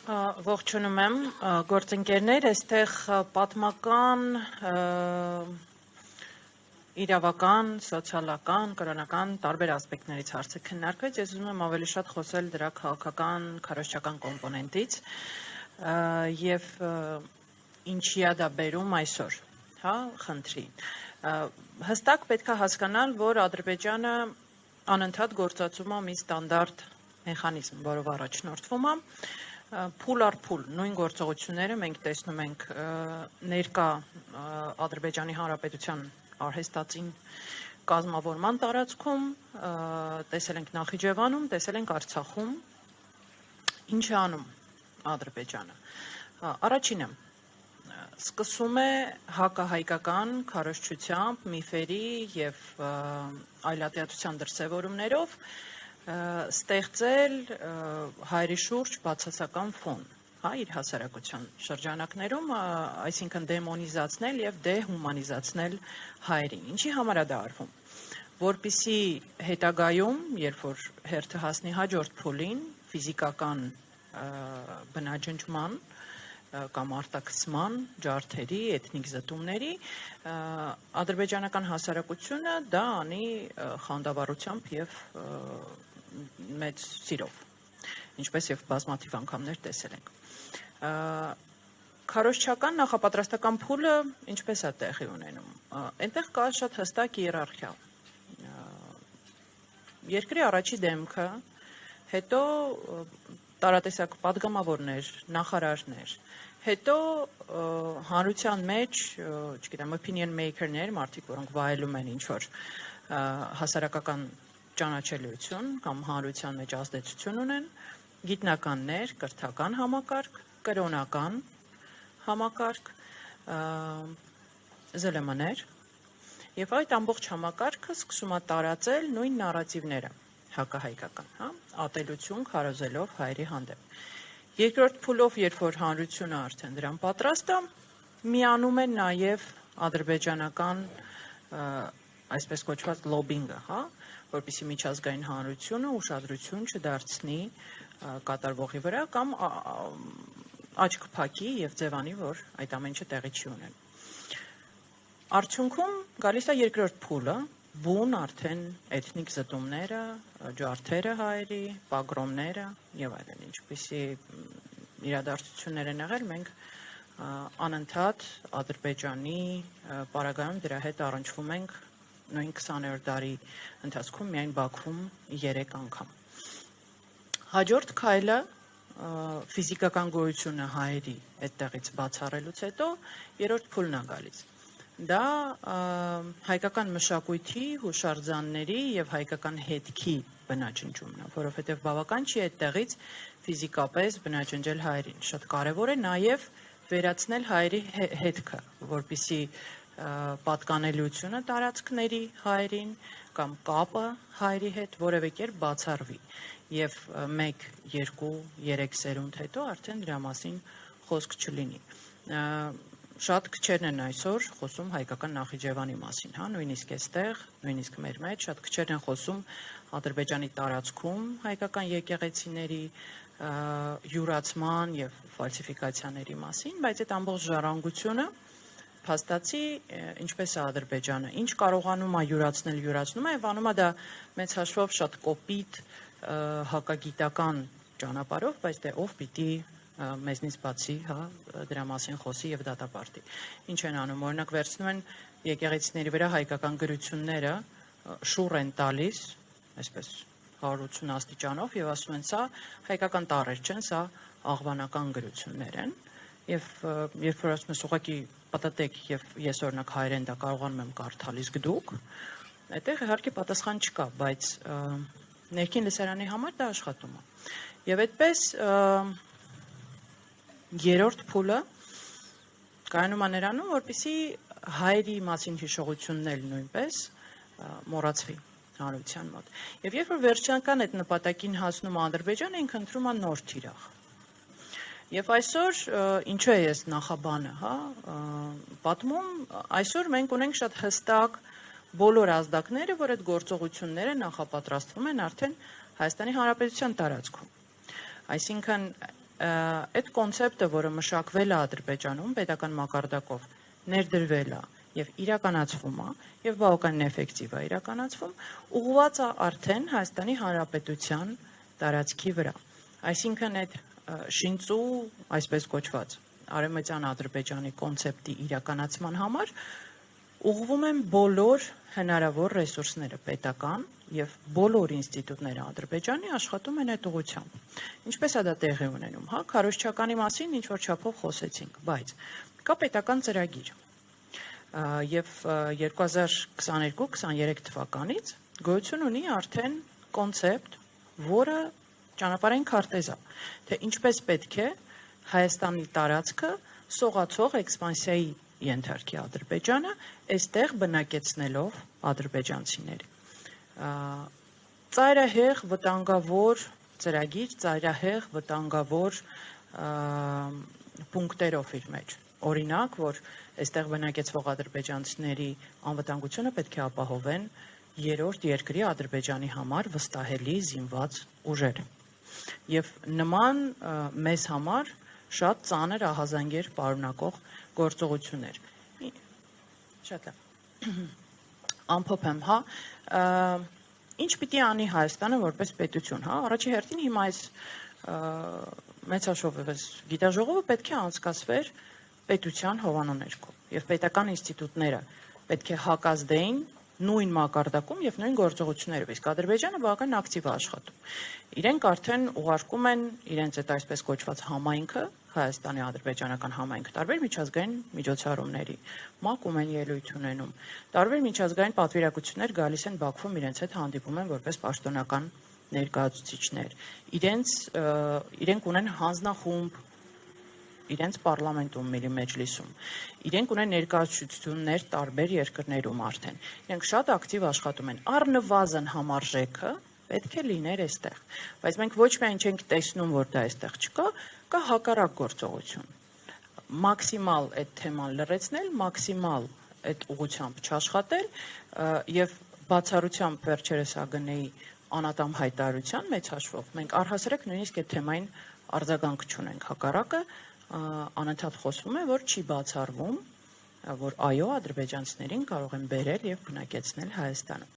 Ողջունում եմ գործընկերներ, այստեղ պատմական, իրավական, սոցիալական, կրոնական տարբեր ասպեկտներից հարցը քննարկվեց, ես ուզում եմ ավելի շատ խոսել դրա քաղաքական, քարոզչական կոմպոնենտից եւ ինչի է դա բերում այսօր, հա, խնդրի։ Հստակ պետք է հասկանալ, որ Ադրբեջանը անընդհատ գործածում է մի ստանդարտ մեխանիզմ, որով առաջնորդվում է, փուլ առ փուլ նույն գործողությունները մենք տեսնում ենք ներկա Ադրբեջանի Հանրապետության արհեստածին կազմավորման տարածքում, տեսել ենք Նախիջևանում, տեսել ենք Արցախում, ինչ է անում Ադրբեջանը։ Առաջինը սկսում է հակահայկական քարոզչությամբ, միֆերի եւ այլատյացության դրսևորումներով ստեղծել հայերի շուրջ բացասական ֆոն, հա, իր հասարակության շրջանակներում, այսինքն դեմոնիզացնել եւ դեհումանիզացնել հայերին։ Ինչի համար է դա արվում, որպեսզի հետագայում, երբ որ հերթը հասնի հաջորդ փուլին, ֆիզիկական բնաջնջման կամ արտաքսման, ջարդերի, էթնիկ զտումների, ադրբեջանական հասարակությունը դա անի խանդավառությամբ եւ մեծ սիրով, ինչպես եւ բազմաթիվ անգամներ տեսել ենք։ Քարոզչական նախապատրաստական փուլը ինչպես է տեղի ունենում։ Այնտեղ կա շատ հստակ հիերարխիա։ Երկրի առաջի դեմքը, հետո տարատեսակ պատգամավորներ, նախարարներ, հետո հանրության մեջ, չգիտեմ, opinion maker-ներ, մարդիկ, որոնք վայելում են ինչ-որ հասարակական ճանաչելիություն կամ հանրության մեջ ազդեցություն ունեն, գիտնականներ, կրթական համակարգ, կրոնական համակարգ, ԶԼՄ-ներ, եւ այդ ամբողջ համակարգը սկսում է տարածել նույն նարատիվները, հակահայկական, հա, ատելություն քարոզելով հայերի հանդեպ։ Երկրորդ փուլով, երբ որ հանրությունը արդեն դրան պատրաստ է, միանում է նաեւ ադրբեջանական այսպես կոչված լոբինգը, հա, որպեսզի միջազգային հանրությունը ուշադրություն չդարձնի կատարվողի վրա կամ աչք փակի եւ ձևանի, որ այդ ամեն ինչը տեղի չի ունենում։ Արդյունքում գալիս է երկրորդ փուլը, բուն արդեն էթնիկ զտումները, ջարդերը հայերի, պագրոմները եւ այլն, ինչպեսի իրադարձություններ են եղել, մենք անընդհատ Ադրբեջանի պարագայում դրա հետ առնչվում ենք նույն 20-րդ դարի ընթացքում միայն Բաքվում 3 անգամ։ Հաջորդ քայլը ֆիզիկական գոյությունը հայերի այդտեղից բացառելուց հետո երրորդ փուլն է գալիս։ Դա հայկական մշակույթի, հուշարձանների եւ հայկական հետքի բնաջնջումն է, որովհետեւ բավական չի այդտեղից ֆիզիկապես բնաջնջել հայերին։ Շատ կարեւոր է նաեւ վերացնել հայերի հետքը, որպեսզի պատկանելիությունը տարածքների հայերին կամ կապը հայերի հետ որևէ կերպ բացառվի եւ 1, 2, 3 սերունդ հետո արդեն դրա մասին խոսք չլինի։ Շատ քչերն են այսօր խոսում հայկական Նախիջևանի մասին, հա, նույնիսկ այստեղ, նույնիսկ մեր մեջ շատ քչերն են խոսում Ադրբեջանի տարածքում հայկական եկեղեցիների յուրացման եւ ֆալսիֆիկացիաների մասին, բայց այդ ամբողջ ժառանգությունը փաստացի ինչպես է Ադրբեջանը, ինչ կարողանում է յուրացնում է եւ անում է դա մեծ հաշվով շատ կոպիտ հակագիտական ճանապարհով, բայց դե ով պիտի մեզնից բացի, հա, դրա մասին խոսի եւ դատապարտի։ Ինչ են անում, օրինակ վերցնում են եկեղեցիների վրա հայկական գրությունները, շուռ են տալիս, այսպես 180 աստիճանով եւ ասում են սա հայկական տառեր չեն, սա աղվանական գրություններ են եւ երբ որ ասում ես ուղղակի պատատեք եւ ես օրինակ հայերեն դա կարողանում եմ կարդալ, իսկ դուք այդտեղ իհարկե պատասխան չկա, բայց ներքին լսարանի համար դա աշխատում է։ Եվ այդպես երրորդ փուլը կայանում է նրանում, որպեսզի հայերի մասին հիշողությունն էլ նույնպես մոռացվի հանրության մոտ։ Եվ երբ որ վերջնական այդ նպատակին հասնում է Ադրբեջանը, ինքը ընտրում է նոր թիրախ։ Եվ այսօր ինչու է ես նախաբանը, հա, պատմում, այսօր մենք ունենք շատ հստակ բոլոր ազդակները, որ այդ գործողությունները նախապատրաստվում են արդեն Հայաստանի Հանրապետության տարածքում։ Այսինքն այդ կոնցեպտը, որը մշակվել է Ադրբեջանում պետական մակարդակով, ներդրվել է եւ իրականացվում է եւ բավականին էֆեկտիվ է իրականացվում, ուղղված է արդեն Հայաստանի Հանրապետության տարածքի վրա։ Այսինքն այդ շինծու, այսպես կոչված, արևմտյան Ադրբեջանի կոնցեպտի իրականացման համար ուղղվում են բոլոր հնարավոր ռեսուրսները պետական եւ բոլոր ինստիտուտները Ադրբեջանի աշխատում են այդ ուղղությամբ։ Ինչպես է դա տեղի ունենում, հա, քարոզչականի մասին ինչ որ չափով խոսեցինք, բայց կա պետական ծրագիր։ Եվ 2022-23 թվականից գոյություն ունի արդեն կոնցեպտ, որը ճանապարհային քարտեզ է, թե ինչպես պետք է Հայաստանի տարածքը սողացող էքսպանսիայի ենթարկի Ադրբեջանը, այստեղ բնակեցնելով ադրբեջանցիների։ Ծայրահեղ վտանգավոր ծրագիր, ծայրահեղ վտանգավոր պունկտերով իր մեջ։ Օրինակ, որ այստեղ բնակեցվող ադրբեջանցիների անվտանգությունը պետք է ապահովեն երրորդ երկրի Ադրբեջանի համար վստահելի զինված ուժեր։ Եվ նման մեզ համար շատ ծանր ահազանգեր պարունակող գործողություններ։ Շատ լավ։ Ամփոփ եմ, հա, ինչ պիտի անի Հայաստանը որպես պետություն, հա, առաջի հերթին հիմա այս մեծաշովը, գիտաժողովը պետք է անցկացվեր պետության հովանու ներքո եւ պետական ինստիտուտները պետք է հակազդեին նույն մակարդակում եւ նույն գործողություններով, իսկ Ադրբեջանը բավական ակտիվ է աշխատում։ Իրենք արդեն ուղարկում են իրենց այդ այսպես կոչված համայնքը, Հայաստանի ադրբեջանական համայնքը, տարբեր միջազգային միջոցառումների, ՄԱԿ-ում են ելույթ ունենում, տարբեր միջազգային պատվիրակություններ գալիս են Բաքվում, իրենց հետ հանդիպում են որպես պաշտոնական ներկայացուցիչներ։ Իրենք ունեն հանձնախումբ իրենց պարլամենտում, Միլի Մեջլիսում։ Իրենք ունեն ներկայացություններ տարբեր երկրներում արդեն։ Իրենք շատ ակտիվ աշխատում են։ Առնվազն համարժեքը պետք է լիներ այստեղ։ Բայց մենք ոչ միայն չենք տեսնում, որ դա այստեղ չկա, կա հակառակ գործողություն։ Մաքսիմալ այդ թեման լրացնել, մաքսիմալ այդ ուղղությամբ չաշխատել եւ բացառությամբ վերջերս ԱԳՆ-ի անատամ հայտարարության մեծ հաշվով մենք առհասարակ նույնիսկ այդ թեմային արձագանք չունենք, հակառակը անընդհատ խոսվում է, որ չի բացառվում, որ այո, ադրբեջանցիներին կարող են բերել եւ բնակեցնել Հայաստանում։